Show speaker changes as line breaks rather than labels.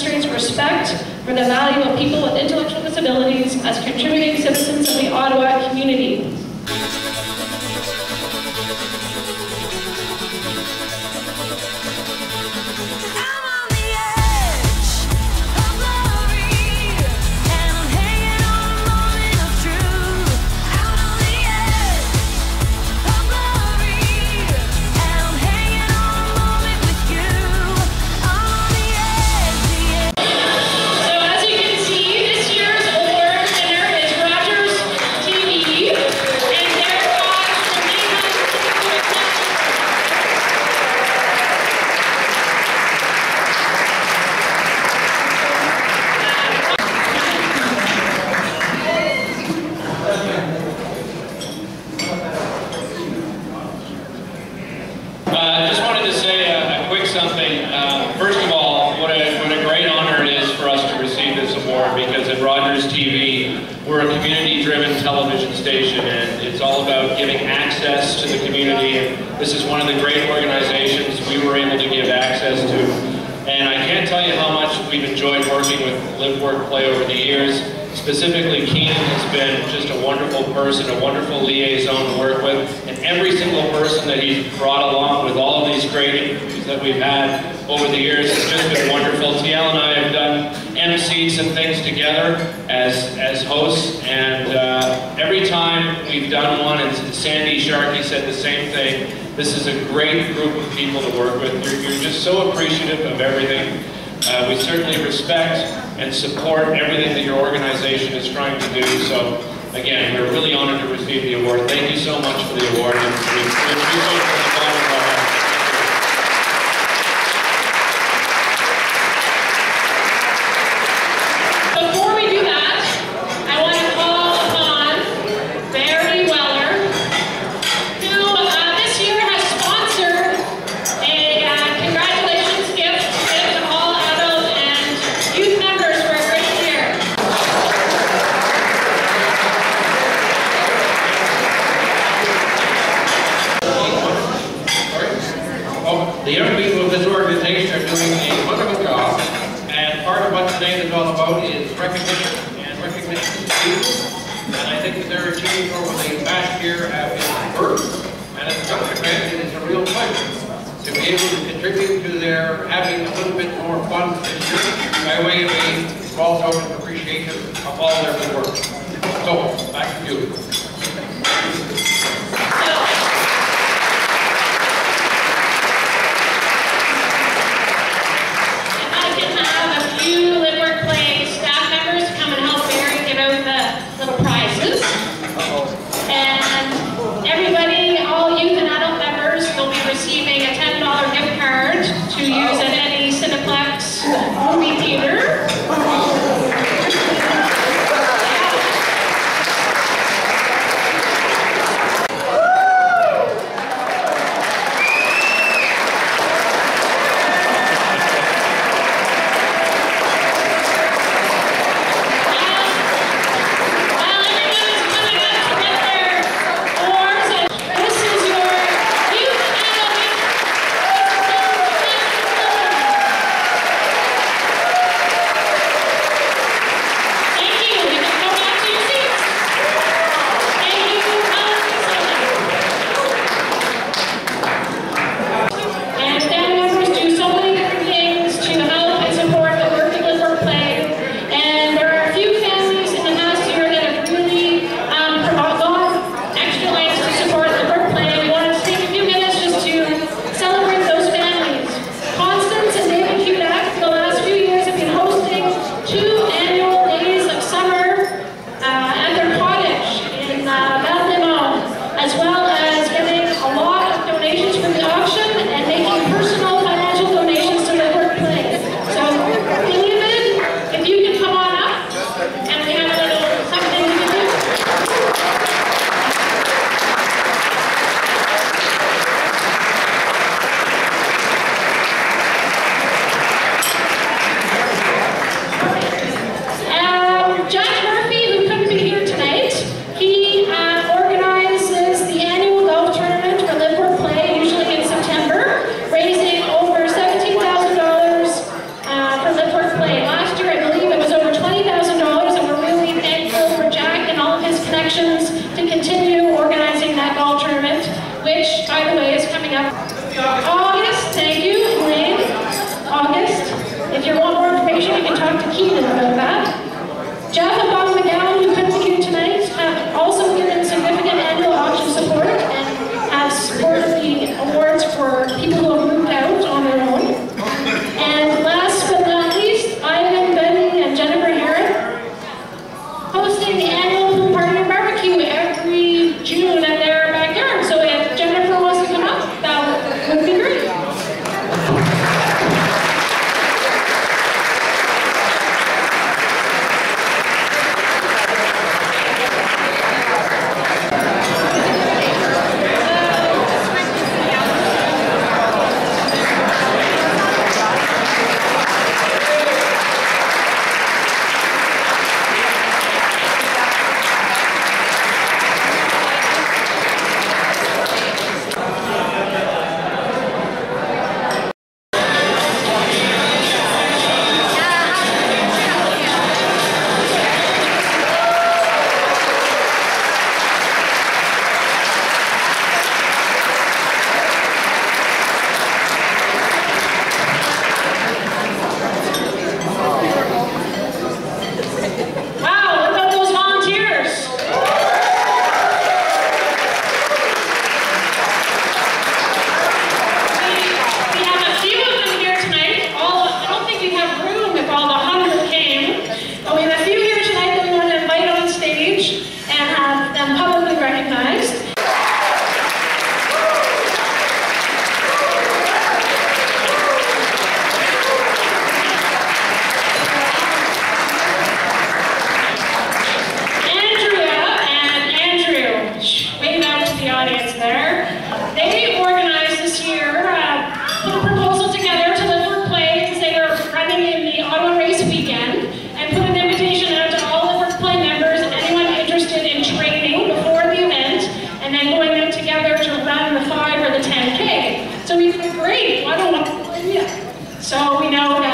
demonstrates respect for the value of people with intellectual disabilities as contributing citizens of the Ottawa community.
First of all, what a great honor it is for us to receive this award, because at Rogers TV, we're a community-driven television station, and it's all about giving access to the community. And this is one of the great organizations we were able to give access to. And I can't tell you how much we've enjoyed working with LiveWorkPlay over the years. Specifically, Keenan has been just a wonderful person, a wonderful liaison to work with, and every single person that he's brought along with all of these great interviews that we've had over the years has just been wonderful. TL and I have done MCs and things together as hosts, and every time we've done one, and Sandy Sharkey said the same thing, this is a great group of people to work with. You're just so appreciative of everything. We certainly respect and support everything that your organization is trying to do. So, again, we're really honored to receive the award. Thank you so much for the award. And we appreciate it from the bottom of our hearts.
Before we do that, I want to call upon Barry Weller, who this year has sponsored a congratulations gift to all adult and youth members for a great year.
The young people of this organization are doing a wonderful job, and part of what today is all about is recognition and recognition of people. And I think that their achievement over the past year have been superb. And as a consequence, it is a real pleasure to be able to contribute to their having a little bit more fun this year by way of a small token of appreciation of all their good work. So, back to you.
LiveWorkPlay staff members to come and help Barry give out the little prizes. And everybody, all youth and adult members, will be receiving a $10 gift card to use at any Cineplex movie theater. So we know